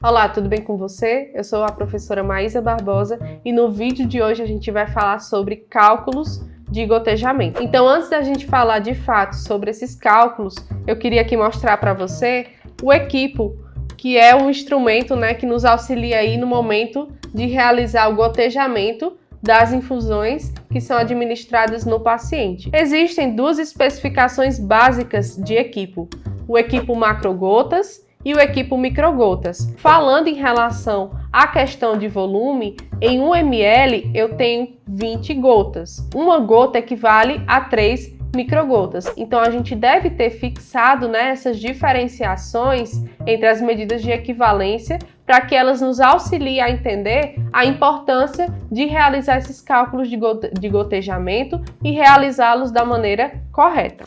Olá, tudo bem com você? Eu sou a professora Maísa Barbosa e no vídeo de hoje a gente vai falar sobre cálculos de gotejamento. Então, antes da gente falar de fato sobre esses cálculos, eu queria aqui mostrar para você o Equipo, que é um instrumento, que nos auxilia aí no momento de realizar o gotejamento das infusões que são administradas no paciente. Existem duas especificações básicas de Equipo, o Equipo macrogotas e o Equipo microgotas. Falando em relação à questão de volume, em 1 ml eu tenho 20 gotas. Uma gota equivale a 3 microgotas. Então a gente deve ter fixado essas diferenciações entre as medidas de equivalência para que elas nos auxiliem a entender a importância de realizar esses cálculos de gotejamento e realizá-los da maneira correta.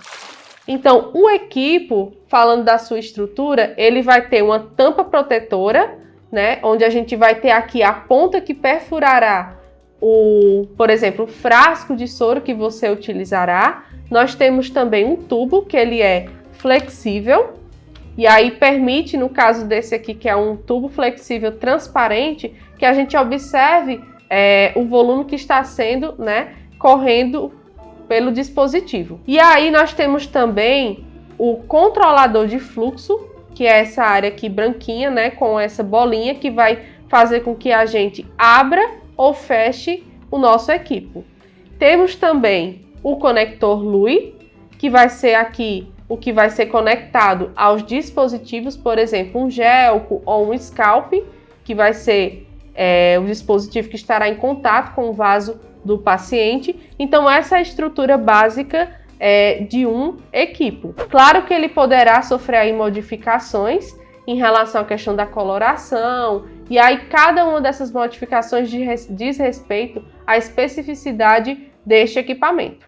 Então, o Equipo, falando da sua estrutura, ele vai ter uma tampa protetora, onde a gente vai ter aqui a ponta que perfurará por exemplo, o frasco de soro que você utilizará. Nós temos também um tubo que ele é flexível e aí permite, no caso desse aqui, que é um tubo flexível transparente, que a gente observe o volume que está sendo correndo pelo dispositivo. E aí nós temos também o controlador de fluxo, que é essa área aqui branquinha, com essa bolinha que vai fazer com que a gente abra ou feche o nosso Equipo. Temos também o conector LUI, que vai ser aqui o que vai ser conectado aos dispositivos, por exemplo, um gelco ou um scalp, que vai ser o dispositivo que estará em contato com o vaso do paciente. Então, essa é a estrutura básica de um Equipo. Claro que ele poderá sofrer aí modificações em relação à questão da coloração, e aí cada uma dessas modificações diz respeito à especificidade deste equipamento.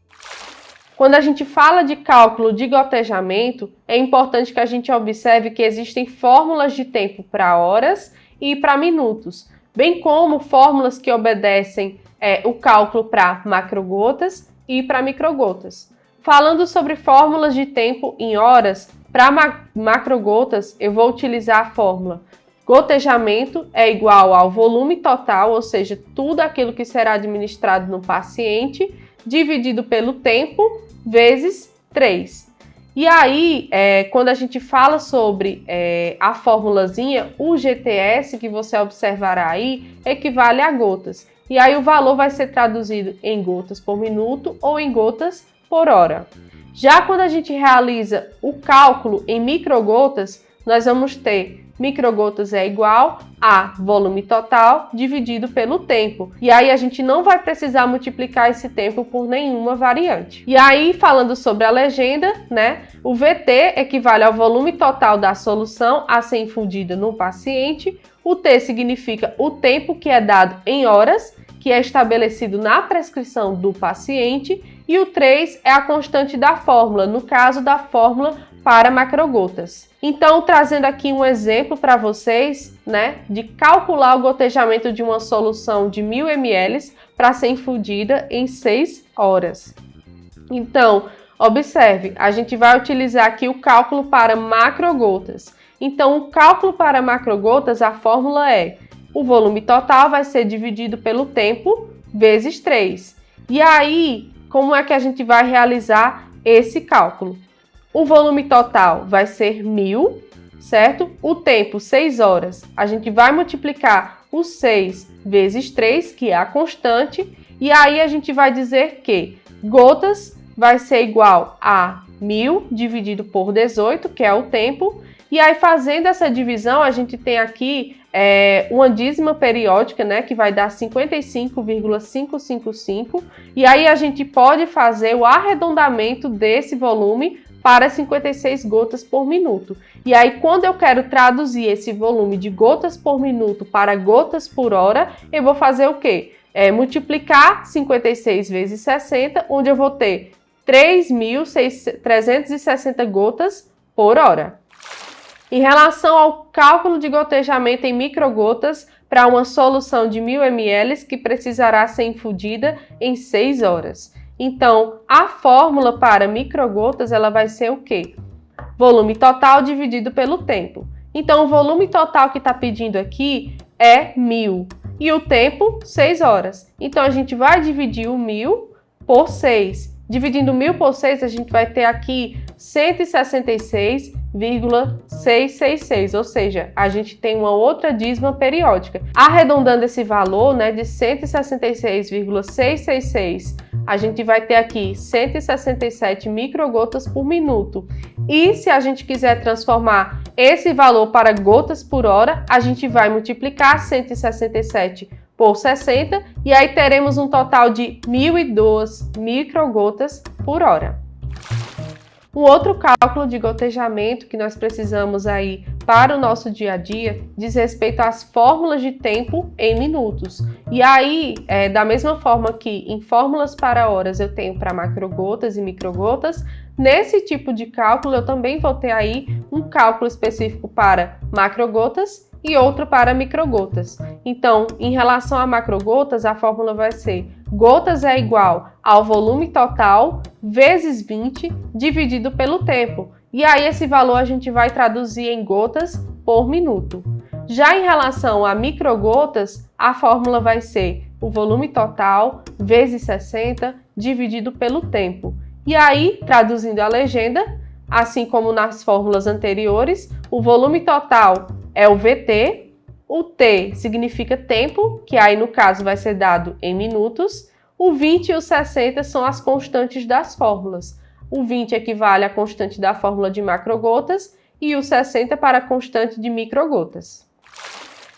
Quando a gente fala de cálculo de gotejamento, é importante que a gente observe que existem fórmulas de tempo para horas e para minutos, bem como fórmulas que obedecem o cálculo para macrogotas e para microgotas. Falando sobre fórmulas de tempo em horas, para macrogotas eu vou utilizar a fórmula gotejamento é igual ao volume total, ou seja, tudo aquilo que será administrado no paciente, dividido pelo tempo, vezes 3. E aí, quando a gente fala sobre a formulazinha, o GTS que você observará aí, equivale a gotas. E aí o valor vai ser traduzido em gotas por minuto ou em gotas por hora. Já quando a gente realiza o cálculo em microgotas, nós vamos ter microgotas é igual a volume total dividido pelo tempo. E aí a gente não vai precisar multiplicar esse tempo por nenhuma variante. E aí, falando sobre a legenda, o VT equivale ao volume total da solução a ser infundida no paciente. O T significa o tempo que é dado em horas, que é estabelecido na prescrição do paciente. E o 3 é a constante da fórmula, no caso da fórmula para macrogotas. Então, trazendo aqui um exemplo para vocês, de calcular o gotejamento de uma solução de 1000 ml para ser infundida em 6 horas. Então, observe, a gente vai utilizar aqui o cálculo para macrogotas. Então, o cálculo para macrogotas, a fórmula é o volume total vai ser dividido pelo tempo vezes 3. E aí, como é que a gente vai realizar esse cálculo? O volume total vai ser 1000, certo? O tempo, 6 horas. A gente vai multiplicar o 6 vezes 3, que é a constante, e aí a gente vai dizer que gotas vai ser igual a 1000 dividido por 18, que é o tempo, e aí fazendo essa divisão, a gente tem aqui uma dízima periódica, que vai dar 55,555, e aí a gente pode fazer o arredondamento desse volume para 56 gotas por minuto. E aí, quando eu quero traduzir esse volume de gotas por minuto para gotas por hora, eu vou fazer o quê? Multiplicar 56 vezes 60, onde eu vou ter 3.360 gotas por hora. Em relação ao cálculo de gotejamento em microgotas para uma solução de 1000 ml que precisará ser infundida em 6 horas. Então, a fórmula para microgotas ela vai ser o quê? Volume total dividido pelo tempo. Então, o volume total que está pedindo aqui é 1.000 e o tempo 6 horas. Então, a gente vai dividir o 1.000 por 6. Dividindo 1.000 por 6, a gente vai ter aqui 166,666, ou seja, a gente tem uma outra dízima periódica. Arredondando esse valor, né, de 166,666, a gente vai ter aqui 167 microgotas por minuto. E se a gente quiser transformar esse valor para gotas por hora, a gente vai multiplicar 167 por 60 e aí teremos um total de 1.002 microgotas por hora. Um outro cálculo de gotejamento que nós precisamos aí para o nosso dia a dia diz respeito às fórmulas de tempo em minutos. E aí, da mesma forma que em fórmulas para horas eu tenho para macrogotas e microgotas, nesse tipo de cálculo eu também vou ter aí um cálculo específico para macrogotas e outro para microgotas. Então, em relação a macrogotas, a fórmula vai ser gotas é igual ao volume total vezes 20 dividido pelo tempo. E aí esse valor a gente vai traduzir em gotas por minuto. Já em relação a microgotas, a fórmula vai ser o volume total vezes 60 dividido pelo tempo. E aí, traduzindo a legenda, assim como nas fórmulas anteriores, o volume total é o VT, o T significa tempo, que aí no caso vai ser dado em minutos, o 20 e o 60 são as constantes das fórmulas. O 20 equivale à constante da fórmula de macrogotas e o 60 para a constante de microgotas.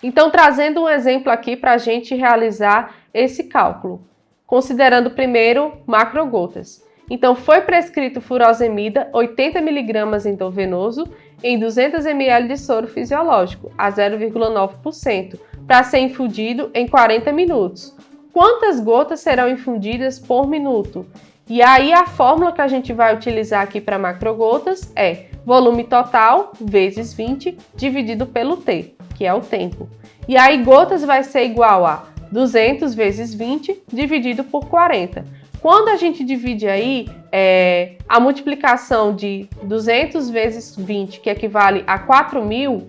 Então, trazendo um exemplo aqui para a gente realizar esse cálculo, considerando primeiro macrogotas. Então, foi prescrito furosemida 80 mg endovenoso em 200 ml de soro fisiológico, a 0,9%, para ser infundido em 40 minutos. Quantas gotas serão infundidas por minuto? E aí a fórmula que a gente vai utilizar aqui para macrogotas é volume total vezes 20 dividido pelo T, que é o tempo. E aí gotas vai ser igual a 200 vezes 20 dividido por 40. Quando a gente divide aí a multiplicação de 200 vezes 20, que equivale a 4.000,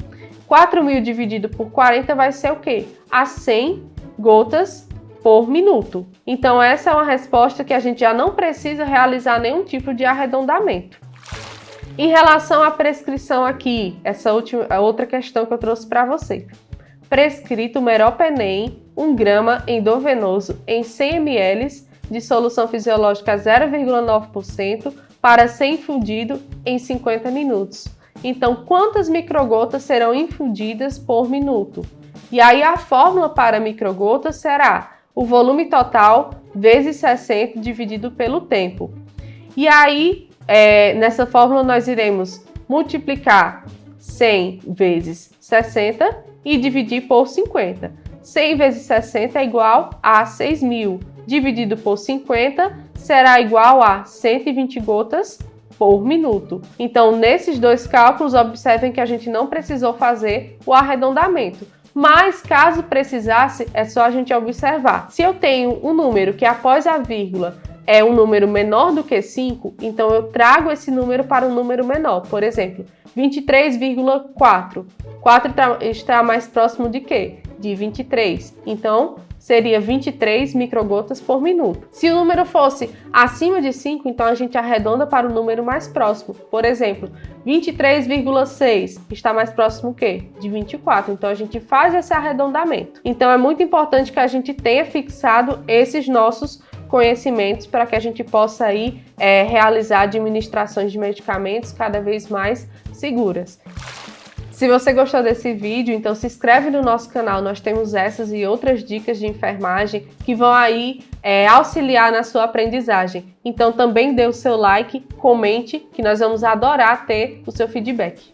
4.000 dividido por 40 vai ser o quê? A 100 gotas por minuto. Então, essa é uma resposta que a gente já não precisa realizar nenhum tipo de arredondamento. Em relação à prescrição aqui, essa outra questão que eu trouxe para você. Prescrito meropenem 1 grama endovenoso em 100 ml de solução fisiológica 0,9% para ser infundido em 50 minutos. Então, quantas microgotas serão infundidas por minuto? E aí a fórmula para microgotas será o volume total vezes 60 dividido pelo tempo. E aí, nessa fórmula nós iremos multiplicar 100 vezes 60 e dividir por 50. 100 vezes 60 é igual a 6.000, dividido por 50 será igual a 120 gotas por minuto. Então, nesses dois cálculos, observem que a gente não precisou fazer o arredondamento. Mas, caso precisasse, é só a gente observar. Se eu tenho um número que após a vírgula é um número menor do que 5, então eu trago esse número para um número menor. Por exemplo, 23,4. 4 está mais próximo de quê? De 23. Então, seria 23 microgotas por minuto. Se o número fosse acima de 5, então a gente arredonda para o número mais próximo. Por exemplo, 23,6 está mais próximo o quê? De 24. Então a gente faz esse arredondamento. Então é muito importante que a gente tenha fixado esses nossos conhecimentos para que a gente possa aí realizar administrações de medicamentos cada vez mais seguras. Se você gostou desse vídeo, então se inscreve no nosso canal, nós temos essas e outras dicas de enfermagem que vão aí auxiliar na sua aprendizagem. Então também dê o seu like, comente, que nós vamos adorar ter o seu feedback.